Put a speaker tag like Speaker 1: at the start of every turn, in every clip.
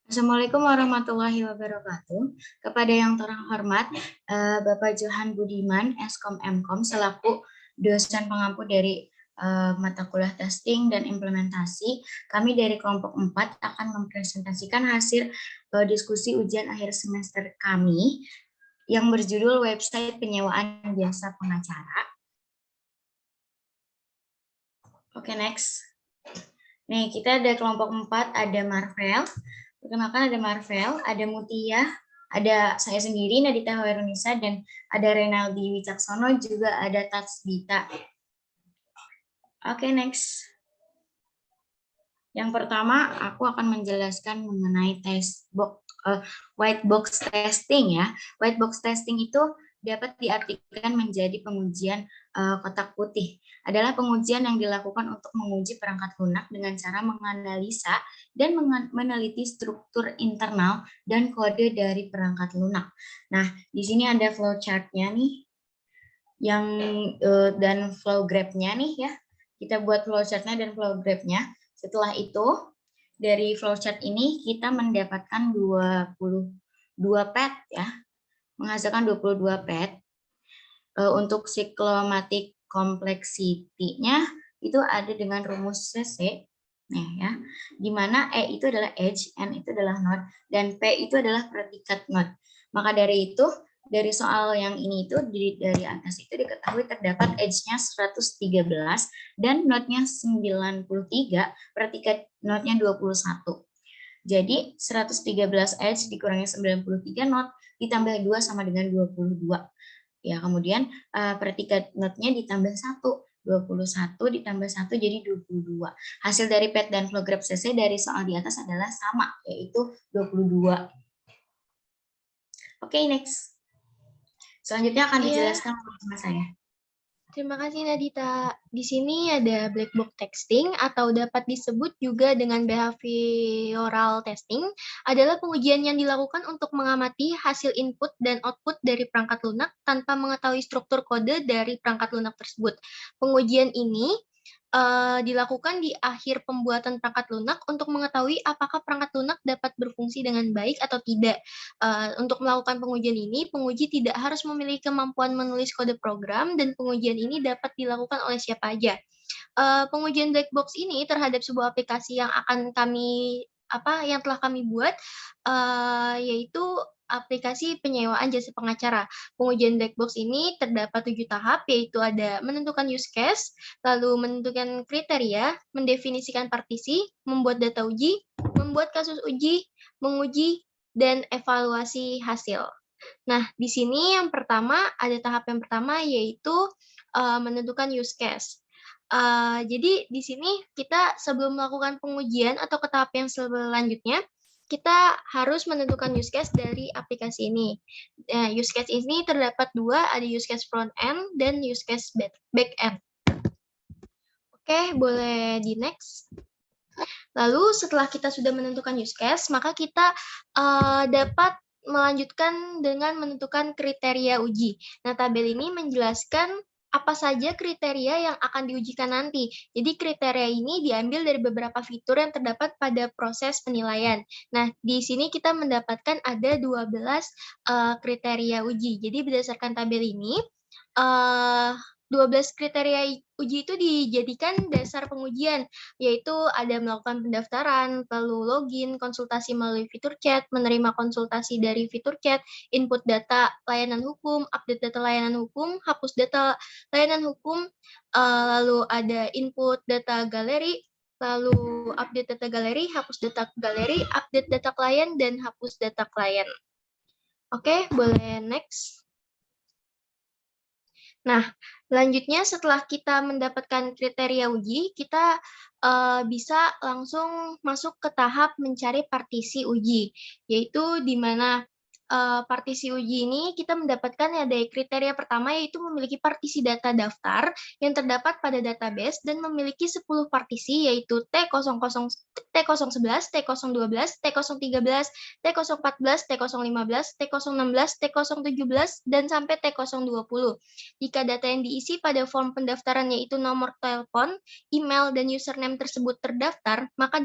Speaker 1: Assalamualaikum warahmatullahi wabarakatuh. Kepada yang terhormat, Bapak Johan Budiman, Eskom Mkom, selaku dosen pengampu dari mata kuliah testing dan implementasi, kami dari kelompok 4 akan mempresentasikan hasil diskusi ujian akhir semester kami yang berjudul website penyewaan jasa pengacara. Oke, next. Nih, kita ada kelompok 4, ada Marvel. Perkenalkan ada Marvel, ada Mutia, ada saya sendiri, Nadita Hoirunisa, dan ada Renaldi Wicaksono, juga ada Tatsbita. Oke, next. Yang pertama, aku akan menjelaskan mengenai white box testing ya. White box testing itu dapat diartikan menjadi pengujian kotak putih. Adalah pengujian yang dilakukan untuk menguji perangkat lunak dengan cara menganalisa dan meneliti struktur internal dan kode dari perangkat lunak. Nah, di sini ada flowchart-nya nih, dan flow graph-nya nih ya. Kita buat flowchart-nya dan flow graph-nya. Setelah itu, dari flowchart ini kita mendapatkan 22 pad ya, menghasilkan 22 pad. Untuk cyclomatic complexity-nya itu ada dengan rumus CC, ya, di mana E itu adalah edge, N itu adalah node, dan P itu adalah predikat node. Maka dari itu, dari soal yang ini itu dari atas itu diketahui terdapat edge-nya 113 dan node-nya 93, predikat node-nya 21. Jadi 113 edge dikurangi 93 node ditambah 2 sama dengan 22. Ya, kemudian predikat node-nya ditambah 1. 21 ditambah 1 jadi 22. Hasil dari PET dan flow graph CC dari soal di atas adalah sama, yaitu 22. Oke, next. Selanjutnya akan dijelaskan oleh saya.
Speaker 2: Terima kasih Nadita. Di sini ada black box testing atau dapat disebut juga dengan behavioral testing adalah pengujian yang dilakukan untuk mengamati hasil input dan output dari perangkat lunak tanpa mengetahui struktur kode dari perangkat lunak tersebut. Pengujian ini dilakukan di akhir pembuatan perangkat lunak untuk mengetahui apakah perangkat lunak dapat berfungsi dengan baik atau tidak. Untuk melakukan pengujian ini, penguji tidak harus memiliki kemampuan menulis kode program dan pengujian ini dapat dilakukan oleh siapa aja. Pengujian black box ini terhadap sebuah aplikasi yang yang telah kami buat, yaitu aplikasi penyewaan jasa pengacara. Pengujian black box ini terdapat 7 tahap, yaitu ada menentukan use case, lalu menentukan kriteria, mendefinisikan partisi, membuat data uji, membuat kasus uji, menguji, dan evaluasi hasil. Nah, di sini yang pertama, ada tahap yang pertama yaitu menentukan use case. Jadi di sini kita sebelum melakukan pengujian atau ke tahap yang selanjutnya, kita harus menentukan use case dari aplikasi ini. Use case ini terdapat 2, ada use case front end dan use case back end. Oke, boleh di next. Lalu setelah kita sudah menentukan use case, maka kita dapat melanjutkan dengan menentukan kriteria uji. Nah, tabel ini menjelaskan apa saja kriteria yang akan diujikan nanti. Jadi kriteria ini diambil dari beberapa fitur yang terdapat pada proses penilaian. Nah, di sini kita mendapatkan ada 12 kriteria uji. Jadi berdasarkan tabel ini, 12 kriteria uji itu dijadikan dasar pengujian, yaitu ada melakukan pendaftaran, lalu login, konsultasi melalui fitur chat, menerima konsultasi dari fitur chat, input data layanan hukum, update data layanan hukum, hapus data layanan hukum, lalu ada input data galeri, lalu update data galeri, hapus data galeri, update data klien, dan hapus data klien. Oke, boleh next. Nah, selanjutnya setelah kita mendapatkan kriteria uji, kita bisa langsung masuk ke tahap mencari partisi uji, yaitu di mana partisi uji ini kita mendapatkan dari kriteria pertama yaitu memiliki partisi data daftar yang terdapat pada database dan memiliki 10 partisi yaitu T00, T011, T012, T013, T014, T015, T016, T017, dan sampai T020. Jika data yang diisi pada form pendaftaran yaitu nomor telepon, email, dan username tersebut terdaftar, maka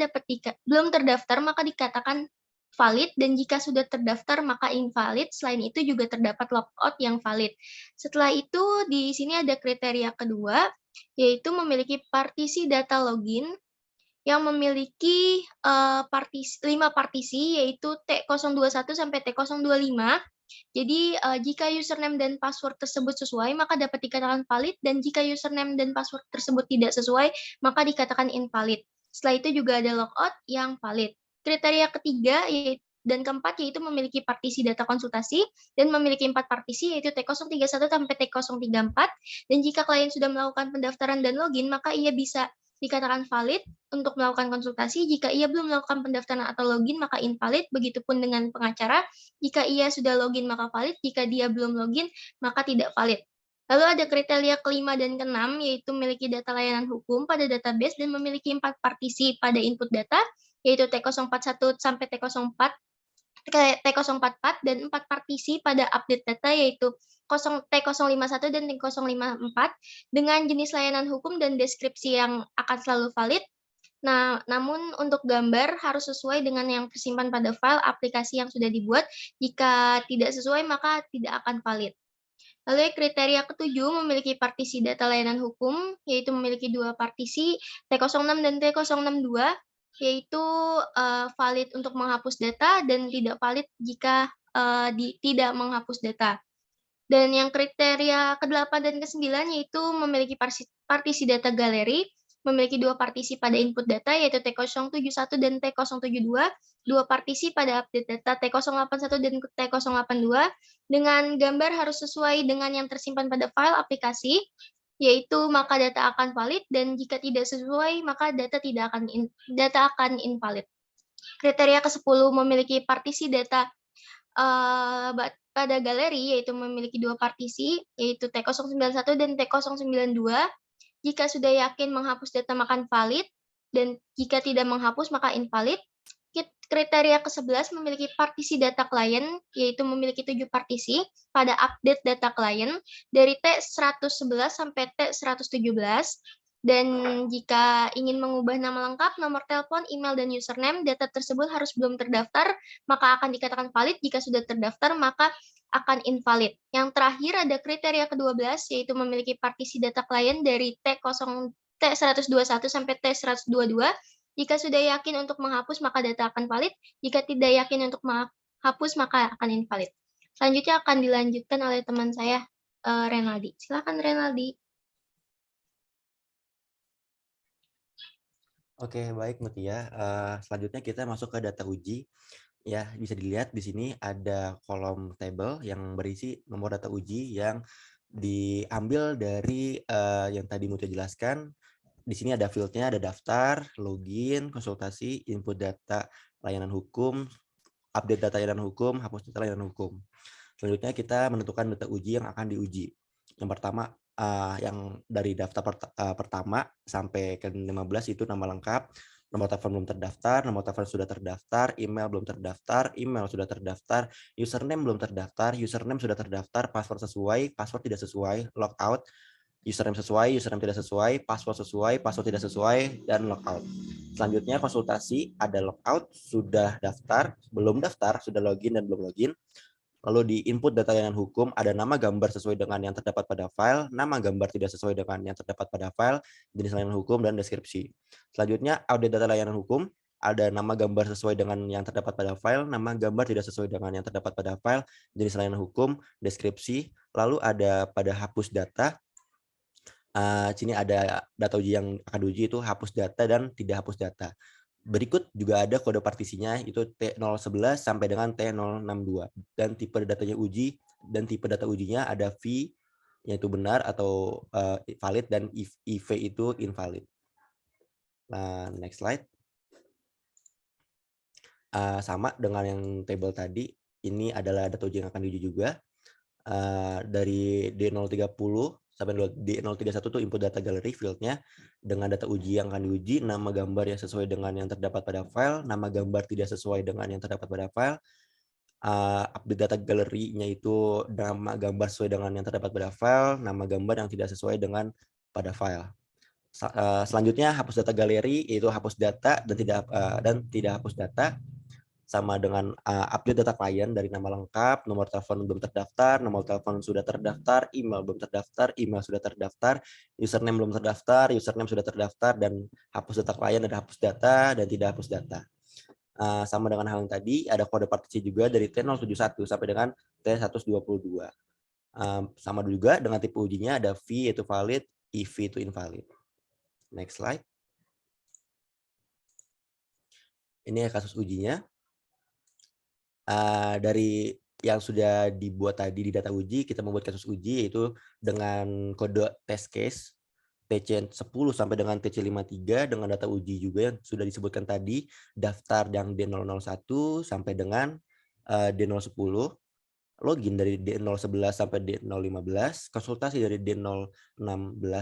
Speaker 2: belum terdaftar maka dikatakan valid, dan jika sudah terdaftar maka invalid. Selain itu juga terdapat logout yang valid. Setelah itu di sini ada kriteria kedua, yaitu memiliki partisi data login yang memiliki 5 partisi, yaitu T021 sampai T025. Jadi jika username dan password tersebut sesuai maka dapat dikatakan valid, dan jika username dan password tersebut tidak sesuai maka dikatakan invalid. Setelah itu juga ada logout yang valid. Kriteria ketiga dan keempat yaitu memiliki partisi data konsultasi dan memiliki 4 partisi, yaitu T031 sampai T034, dan jika klien sudah melakukan pendaftaran dan login maka ia bisa dikatakan valid untuk melakukan konsultasi. Jika ia belum melakukan pendaftaran atau login maka invalid. Begitupun dengan pengacara, jika ia sudah login maka valid, jika dia belum login maka tidak valid. Lalu ada kriteria kelima dan keenam, yaitu memiliki data layanan hukum pada database dan memiliki 4 partisi pada input data, yaitu T041 sampai T044, dan 4 partisi pada update data, yaitu T051 dan T054, dengan jenis layanan hukum dan deskripsi yang akan selalu valid. Nah, namun untuk gambar harus sesuai dengan yang tersimpan pada file aplikasi yang sudah dibuat. Jika tidak sesuai, maka tidak akan valid. Lalu kriteria ketujuh, memiliki partisi data layanan hukum, yaitu memiliki 2 partisi, T06 dan T062, yaitu valid untuk menghapus data dan tidak valid jika tidak menghapus data. Dan yang kriteria ke-8 dan ke-9 yaitu memiliki partisi data galeri, memiliki 2 partisi pada input data, yaitu T071 dan T072, 2 partisi pada update data T081 dan T082, dengan gambar harus sesuai dengan yang tersimpan pada file aplikasi, yaitu maka data akan valid, dan jika tidak sesuai maka data akan invalid. Kriteria ke-10, memiliki partisi data pada galeri, yaitu memiliki 2 partisi, yaitu T091 dan T092. Jika sudah yakin menghapus data maka valid, dan jika tidak menghapus maka invalid. Kriteria ke-11, memiliki partisi data klien, yaitu memiliki 7 partisi pada update data klien dari T111 sampai T117. Dan jika ingin mengubah nama lengkap, nomor telepon, email, dan username, data tersebut harus belum terdaftar, maka akan dikatakan valid. Jika sudah terdaftar, maka akan invalid. Yang terakhir ada kriteria ke-12, yaitu memiliki partisi data klien dari T121 sampai T122. Jika sudah yakin untuk menghapus, maka data akan valid. Jika tidak yakin untuk menghapus, maka akan invalid. Selanjutnya akan dilanjutkan oleh teman saya, Renaldi. Silakan, Renaldi.
Speaker 3: Oke, baik Mutia. Selanjutnya kita masuk ke data uji. Ya, bisa dilihat di sini ada kolom table yang berisi nomor data uji yang diambil dari yang tadi Mutia jelaskan. Di sini ada fieldnya, ada daftar, login, konsultasi, input data layanan hukum, update data layanan hukum, hapus data layanan hukum. Selanjutnya kita menentukan data uji yang akan diuji. Yang pertama, yang dari daftar pertama sampai ke 15 itu nama lengkap, nomor telepon belum terdaftar, nomor telepon sudah terdaftar, email belum terdaftar, email sudah terdaftar, username belum terdaftar, username sudah terdaftar, password sesuai, password tidak sesuai, logout, username sesuai, username tidak sesuai, password tidak sesuai, dan logout. Selanjutnya konsultasi, ada logout, sudah daftar, belum daftar, sudah login dan belum login. Lalu di input data layanan hukum ada nama gambar sesuai dengan yang terdapat pada file, nama gambar tidak sesuai dengan yang terdapat pada file, jenis layanan hukum, dan deskripsi. Selanjutnya update data layanan hukum, ada nama gambar sesuai dengan yang terdapat pada file, nama gambar tidak sesuai dengan yang terdapat pada file, jenis layanan hukum, deskripsi. Lalu ada pada hapus data, sini ada data uji yang akan diuji itu hapus data dan tidak hapus data. Berikut juga ada kode partisinya, itu T011 sampai dengan T062. Dan tipe datanya uji dan tipe data ujinya ada V, yaitu benar atau valid, dan IV itu invalid. Nah, next slide. Sama dengan yang table tadi, ini adalah data uji yang akan diuji juga. Dari D030 sampai D031 itu input data gallery fieldnya dengan data uji yang akan diuji, nama gambar yang sesuai dengan yang terdapat pada file, nama gambar tidak sesuai dengan yang terdapat pada file, update data gallery-nya itu nama gambar sesuai dengan yang terdapat pada file, nama gambar yang tidak sesuai dengan pada file. Selanjutnya hapus data galeri, yaitu hapus data dan tidak hapus data. sama dengan update data klien dari nama lengkap, nomor telepon belum terdaftar, nomor telepon sudah terdaftar, email belum terdaftar, email sudah terdaftar, username belum terdaftar, username sudah terdaftar, dan hapus data klien, ada hapus data dan tidak hapus data. Sama dengan hal yang tadi, ada kode partisi juga dari T071 sampai dengan T122. Sama juga dengan tipe ujinya ada V itu valid, EV itu invalid. Next slide. Ini kasus ujinya. Dari yang sudah dibuat tadi di data uji, kita membuat kasus uji yaitu dengan kode test case TC10 sampai dengan TC53 dengan data uji juga yang sudah disebutkan tadi, daftar yang D001 sampai dengan D010, login dari D011 sampai D015, konsultasi dari D016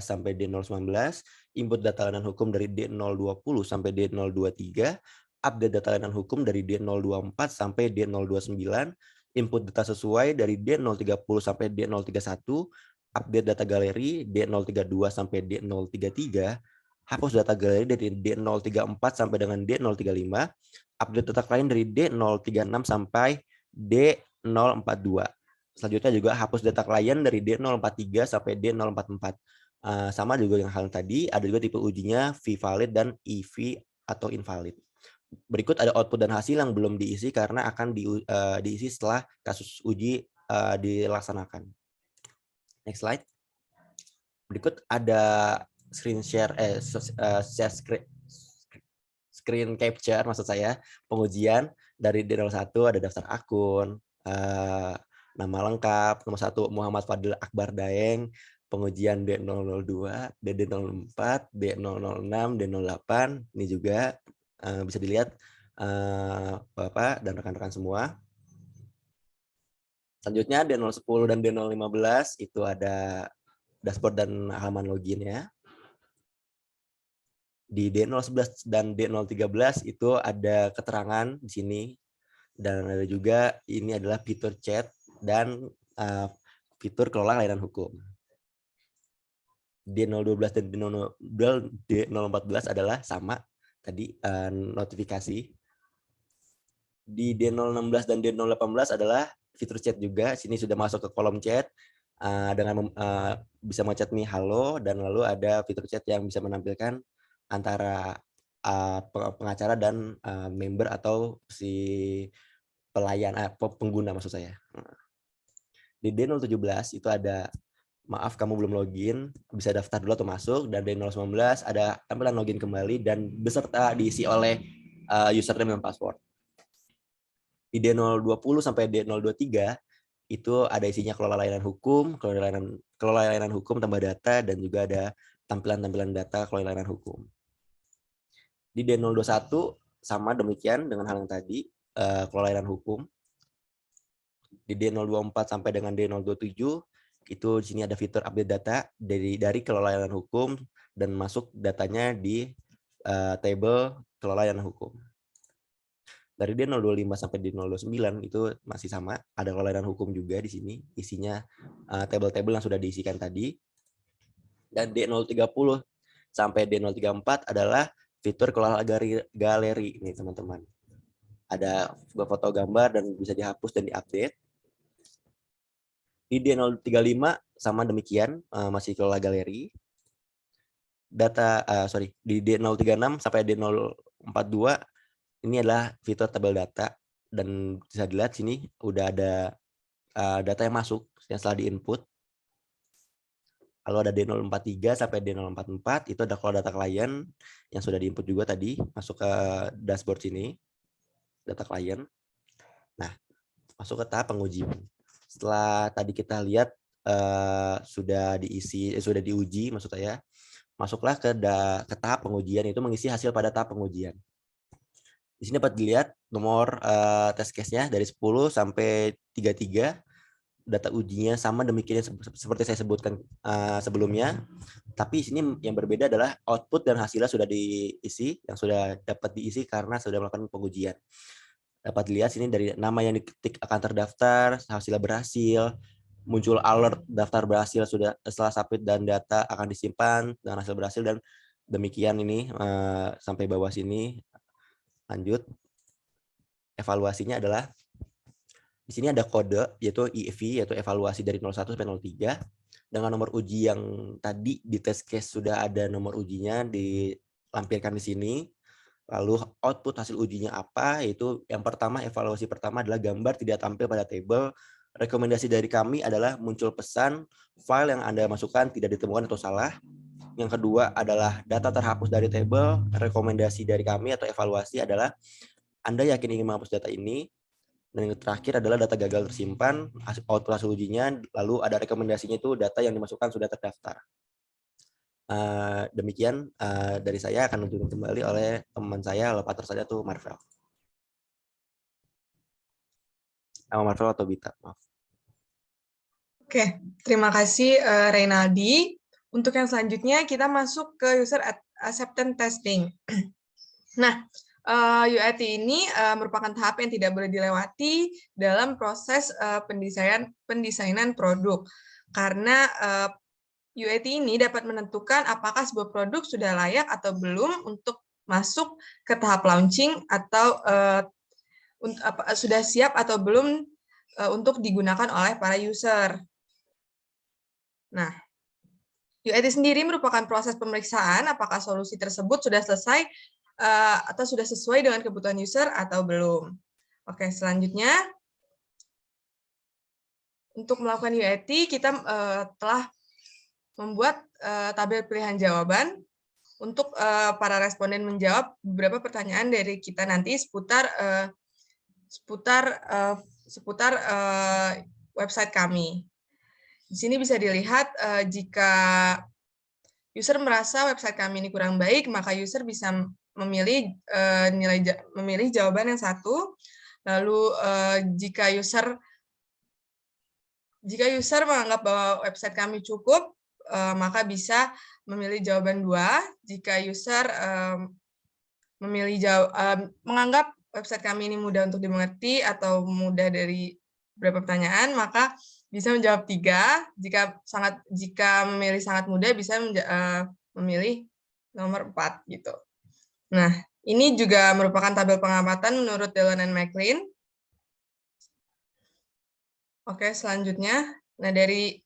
Speaker 3: sampai D019, input data layanan hukum dari D020 sampai D023, update data layanan hukum dari D024 sampai D029, input data sesuai dari D030 sampai D031, update data galeri D032 sampai D033, hapus data galeri dari D034 sampai dengan D035, update data klien dari D036 sampai D042. Selanjutnya juga hapus data klien dari D043 sampai D044. Sama juga yang hal tadi, ada juga tipe ujinya V valid dan EV atau invalid. Berikut ada output dan hasil yang belum diisi karena akan diisi setelah kasus uji dilaksanakan. Next slide. Berikut ada screen share, screen capture maksud saya, pengujian dari D01 ada daftar akun, nama lengkap, nomor 1 Muhammad Fadil Akbar Daeng, pengujian D002, D004, D006, D08, ini juga bisa dilihat Bapak dan rekan-rekan semua. Selanjutnya D010 dan D015 itu ada dashboard dan halaman login ya. Di D011 dan D013 itu ada keterangan di sini, dan ada juga ini adalah fitur chat dan fitur kelola layanan hukum. D012 dan D014 adalah sama tadi notifikasi. Di D016 dan D018 adalah fitur chat juga. Sini sudah masuk ke kolom chat dengan bisa menchat nih halo, dan lalu ada fitur chat yang bisa menampilkan antara pengacara dan member atau si pelayan pengguna maksud saya. Di D017 itu ada maaf kamu belum login, bisa daftar dulu atau masuk, dan D019 ada tampilan login kembali dan beserta diisi oleh username dan password. Di D020 sampai D023 itu ada isinya kelola layanan hukum, kelola layanan hukum tambah data, dan juga ada tampilan-tampilan data kelola layanan hukum. Di D021 sama demikian dengan hal yang tadi, kelola layanan hukum. Di D024 sampai dengan D027 itu di sini ada fitur update data dari kelola layanan hukum dan masuk datanya di table kelola layanan hukum. Dari D025 sampai D029 itu masih sama, ada kelola layanan hukum juga di sini, isinya table-table yang sudah diisikan tadi. Dan D030 sampai D034 adalah fitur kelola galeri nih teman-teman. Ada foto gambar dan bisa dihapus dan diupdate. Di D035 sama demikian, masih kelola galeri. Di D036 sampai D042 ini adalah fitur tabel data, dan bisa dilihat sini udah ada data yang masuk yang setelah diinput. Lalu ada D043 sampai D044 itu ada kelola data klien yang sudah diinput juga tadi, masuk ke dashboard sini, data klien. Nah, masuk ke tahap pengujian. Setelah tadi kita lihat sudah diuji maksud saya, masuklah ke tahap pengujian, itu mengisi hasil pada tahap pengujian. Di sini dapat dilihat nomor test case-nya dari 10 sampai 33, data ujinya sama demikian seperti saya sebutkan sebelumnya, tapi di sini yang berbeda adalah output dan hasilnya sudah diisi, yang sudah dapat diisi karena sudah melakukan pengujian. Dapat dilihat sini dari nama yang diketik akan terdaftar, hasilnya berhasil, muncul alert daftar berhasil sudah setelah submit dan data akan disimpan dengan hasil berhasil, dan demikian ini sampai bawah sini. Lanjut. evaluasinya adalah di sini ada kode yaitu EV, yaitu evaluasi dari 01 sampai 03 dengan nomor uji yang tadi di test case sudah ada nomor ujinya dilampirkan di sini. Lalu output hasil ujinya apa, yaitu yang pertama, evaluasi pertama adalah gambar tidak tampil pada table. Rekomendasi dari kami adalah muncul pesan, file yang Anda masukkan tidak ditemukan atau salah. Yang kedua adalah data terhapus dari table. Rekomendasi dari kami atau evaluasi adalah Anda yakin ingin menghapus data ini. Dan yang terakhir adalah data gagal tersimpan, output hasil ujinya, lalu ada rekomendasinya itu data yang dimasukkan sudah terdaftar. Demikian dari saya, akan ditunjukkan kembali oleh teman saya, partner saya tuh Marvel. Marvel atau Bita, maaf.
Speaker 4: Oke, terima kasih Reynaldi. Untuk yang selanjutnya kita masuk ke user acceptance testing. Nah, UAT ini merupakan tahap yang tidak boleh dilewati dalam proses pendesainan produk. Karena UAT ini dapat menentukan apakah sebuah produk sudah layak atau belum untuk masuk ke tahap launching atau sudah siap atau belum untuk digunakan oleh para user. Nah, UAT sendiri merupakan proses pemeriksaan apakah solusi tersebut sudah selesai atau sudah sesuai dengan kebutuhan user atau belum. Oke, selanjutnya untuk melakukan UAT kita telah membuat tabel pilihan jawaban untuk para responden menjawab beberapa pertanyaan dari kita nanti seputar website kami. Di sini bisa dilihat jika user merasa website kami ini kurang baik, maka user bisa memilih jawaban yang satu. Lalu jika user menganggap bahwa website kami cukup, maka bisa memilih jawaban 2. Jika user menganggap website kami ini mudah untuk dimengerti atau mudah dari beberapa pertanyaan, maka bisa menjawab 3. Jika memilih sangat mudah, bisa memilih nomor 4 gitu. Nah, ini juga merupakan tabel pengamatan menurut Dillon and McLean. Oke, selanjutnya. Nah, dari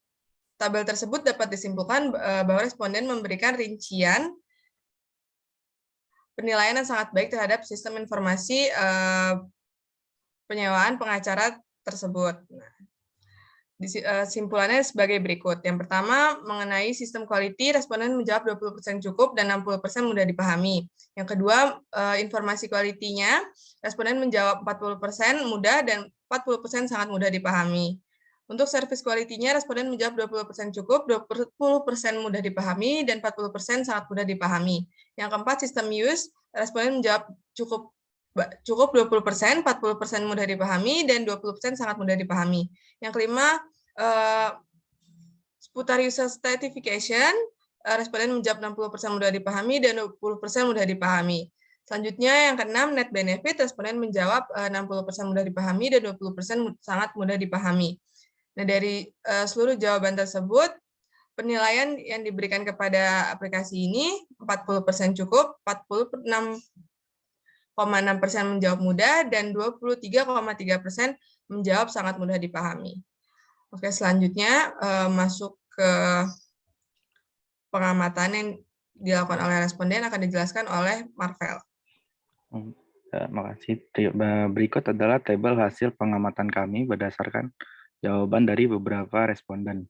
Speaker 4: tabel tersebut dapat disimpulkan bahwa responden memberikan rincian penilaian yang sangat baik terhadap sistem informasi penyewaan pengacara tersebut. Nah, simpulannya sebagai berikut. Yang pertama, mengenai sistem quality, responden menjawab 20% cukup dan 60% mudah dipahami. Yang kedua, informasi quality-nya, responden menjawab 40% mudah dan 40% sangat mudah dipahami. Untuk service quality-nya, responden menjawab 20% cukup, 20% mudah dipahami, dan 40% sangat mudah dipahami. Yang keempat, sistem use, responden menjawab cukup 20%, 40% mudah dipahami, dan 20% sangat mudah dipahami. Yang kelima, seputar user stratification, responden menjawab 60% mudah dipahami, dan 20% mudah dipahami. Selanjutnya, yang keenam, net benefit, responden menjawab 60% mudah dipahami, dan 20% sangat mudah dipahami. Nah, dari seluruh jawaban tersebut, penilaian yang diberikan kepada aplikasi ini 40% cukup, 46,6% menjawab mudah, dan 23,3% menjawab sangat mudah dipahami. Oke, selanjutnya masuk ke pengamatan yang dilakukan oleh responden akan dijelaskan oleh Marvel.
Speaker 5: Terima kasih. Berikut adalah tabel hasil pengamatan kami berdasarkan jawaban dari beberapa responden.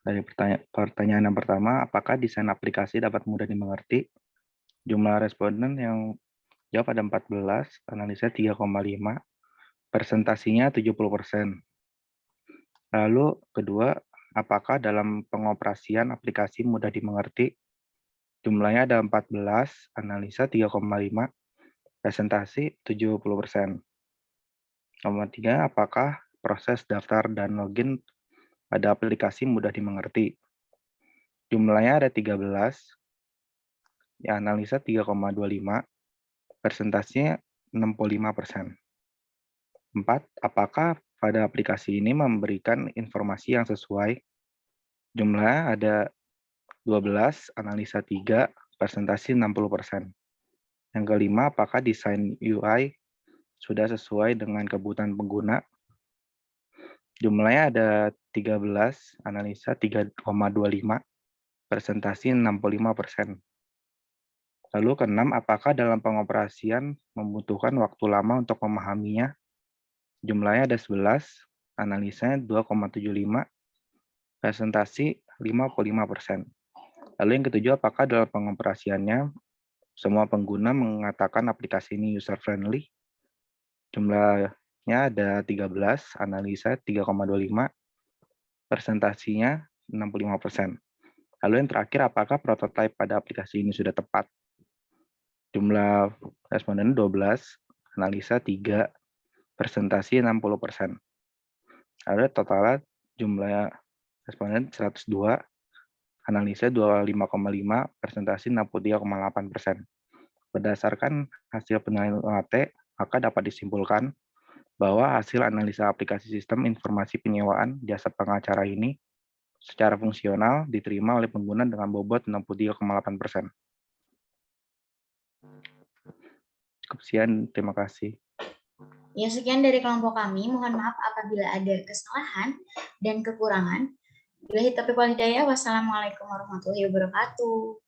Speaker 5: Dari pertanyaan yang pertama, apakah desain aplikasi dapat mudah dimengerti? Jumlah responden yang jawab ada 14, analisa 3,5, presentasinya 70%. Lalu kedua, apakah dalam pengoperasian aplikasi mudah dimengerti? Jumlahnya ada 14, analisa 3,5, presentasi 70%. Nomor 3, apakah proses daftar dan login pada aplikasi mudah dimengerti? Jumlahnya ada 13, analisa 3,25, presentasinya 65%. 4, apakah pada aplikasi ini memberikan informasi yang sesuai? Jumlahnya ada 12, analisa 3, presentasi 60%. Yang kelima, apakah desain UI sudah sesuai dengan kebutuhan pengguna. Jumlahnya ada 13, analisa 3,25, presentasi 65%. Lalu keenam, apakah dalam pengoperasian membutuhkan waktu lama untuk memahaminya? Jumlahnya ada 11, analisanya 2,75, presentasi 55%. Lalu yang ketujuh, apakah dalam pengoperasiannya semua pengguna mengatakan aplikasi ini user-friendly? Jumlahnya ada 13, analisa 3,25, presentasinya 65%. Lalu yang terakhir, apakah prototipe pada aplikasi ini sudah tepat? Jumlah responden 12, analisa 3, presentasi 60%. Lalu totalnya jumlah responden 102, analisa 25,5, presentasi 63,8%. Berdasarkan hasil penilaian UAT, maka dapat disimpulkan bahwa hasil analisa aplikasi sistem informasi penyewaan jasa pengacara ini secara fungsional diterima oleh pengguna dengan bobot 63,8%. Cukup sekian, terima kasih.
Speaker 1: Ya, sekian dari kelompok kami. Mohon maaf apabila ada kesalahan dan kekurangan. Billahi taufiq wal hidayah. Wassalamualaikum warahmatullahi wabarakatuh.